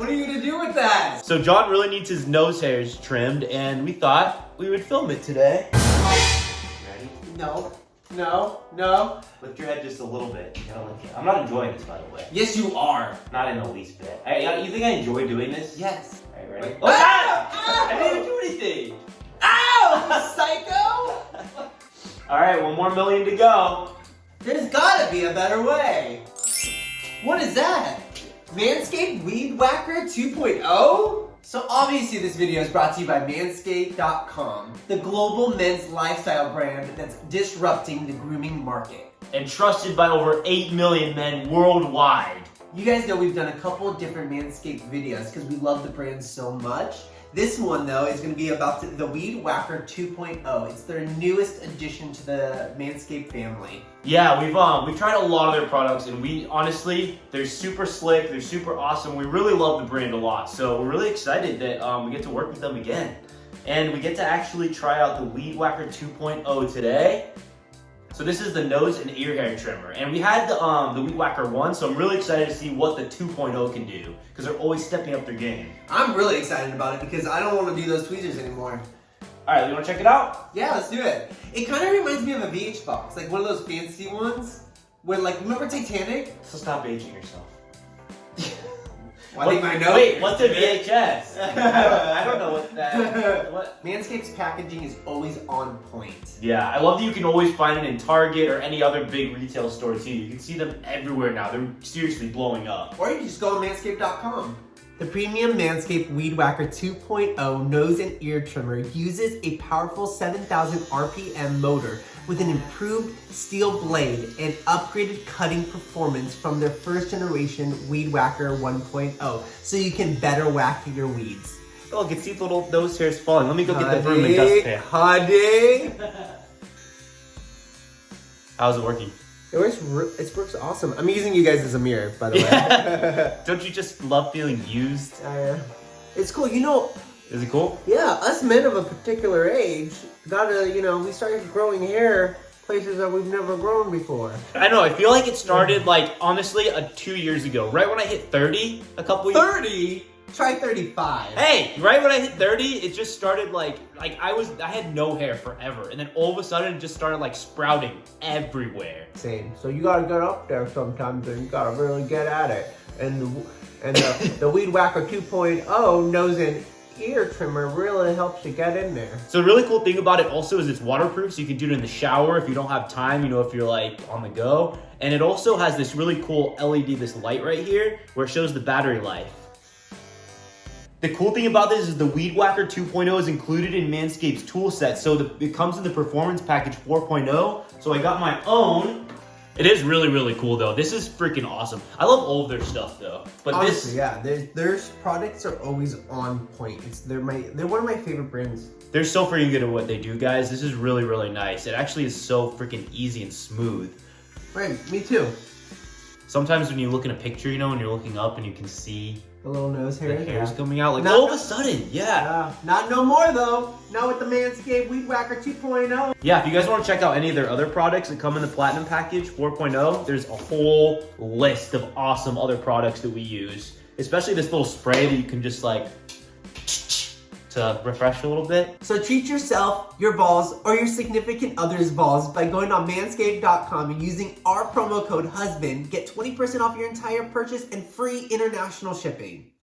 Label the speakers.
Speaker 1: What are you gonna do with that?
Speaker 2: So John really needs his nose hairs trimmed, and we thought we would film it today. Ready?
Speaker 1: No.
Speaker 2: Lift your head just a little bit. You gotta lift it. I'm not enjoying this, by the way.
Speaker 1: Yes, you are.
Speaker 2: Not in the least bit. You think I enjoy doing this?
Speaker 1: Yes.
Speaker 2: All right, ready?
Speaker 1: Wait.
Speaker 2: Oh,
Speaker 1: Ah!
Speaker 2: I didn't even do anything.
Speaker 1: Ow! Psycho!
Speaker 2: All right, 1 more million to go.
Speaker 1: There's gotta be a better way. What is that? Manscaped Weed Whacker 2.0? So obviously this video is brought to you by MANSCAPED.com, the global men's lifestyle brand that's disrupting the grooming market.
Speaker 2: And trusted by over 8 million men worldwide.
Speaker 1: You guys know we've done a couple of different Manscaped videos because we love the brand so much. This one though is going to be about the Weed Whacker 2.0. It's their newest addition to the Manscaped family.
Speaker 2: Yeah, we've tried a lot of their products, and honestly, they're super slick, they're super awesome. We really love the brand a lot, so we're really excited that we get to work with them again. And we get to actually try out the Weed Whacker 2.0 today. So this is the nose and ear hair trimmer, and we had the Weed Whacker 1, so I'm really excited to see what the 2.0 can do, because they're always stepping up their game.
Speaker 1: I'm really excited about it because I don't want to do those tweezers anymore.
Speaker 2: All right, you want to check it out?
Speaker 1: Yeah, let's do it. It kind of reminds me of a VH box, like one of those fancy ones. Where, like, remember Titanic?
Speaker 2: So stop aging yourself.
Speaker 1: Well, I think my nose.
Speaker 2: Wait, what's a VHS? I don't know what that. What?
Speaker 1: Manscaped's packaging is always on point.
Speaker 2: Yeah, I love that you can always find it in Target or any other big retail store too. You can see them everywhere now. They're seriously blowing up.
Speaker 1: Or you can just go on Manscaped.com. The premium Manscaped Weed Whacker 2.0 nose and ear trimmer uses a powerful 7,000 RPM motor with an improved steel blade and upgraded cutting performance from their first generation Weed Whacker 1.0, so you can better whack your weeds.
Speaker 2: Oh, I can see the little nose hairs falling. Let me go get the broom and dust it.
Speaker 1: Honey!
Speaker 2: How's it working?
Speaker 1: It works awesome. I'm using you guys as a mirror, by the way.
Speaker 2: Don't you just love feeling used?
Speaker 1: It's cool. You know,
Speaker 2: Is it cool?
Speaker 1: yeah, us men of a particular age we started growing hair places that we've never grown before.
Speaker 2: I know, I feel like it started honestly 2 years ago. Right when I hit 30, a couple years.
Speaker 1: 30? Try 35.
Speaker 2: Hey, right when I hit 30, it just started I had no hair forever. And then all of a sudden it just started sprouting everywhere.
Speaker 1: Same. So you gotta get up there sometimes and you gotta really get at it. And the Weed Whacker 2.0 nose and ear trimmer really helps you get in there.
Speaker 2: So the really cool thing about it also is it's waterproof, so you can do it in the shower if you don't have time, if you're on the go. And it also has this really cool LED, this light right here, where it shows the battery life. The cool thing about this is the Weed Whacker 2.0 is included in Manscaped's tool set, so it comes in the Performance Package 4.0. So I got my own. It is really, really cool though. This is freaking awesome. I love all of their stuff though. But
Speaker 1: honestly, their products are always on point. They're one of my favorite brands.
Speaker 2: They're so freaking good at what they do, guys. This is really, really nice. It actually is so freaking easy and smooth.
Speaker 1: Right, me too.
Speaker 2: Sometimes when you look in a picture, and you're looking up and you can see
Speaker 1: the little nose hairs.
Speaker 2: The hairs coming out all of a sudden, yeah.
Speaker 1: Not no more though. Not with the Manscaped Weed Whacker 2.0.
Speaker 2: Yeah, if you guys want to check out any of their other products that come in the Platinum Package 4.0, there's a whole list of awesome other products that we use. Especially this little spray that you can just to refresh a little bit.
Speaker 1: So treat yourself, your balls, or your significant other's balls by going on manscaped.com and using our promo code HUSBAND. Get 20% off your entire purchase and free international shipping.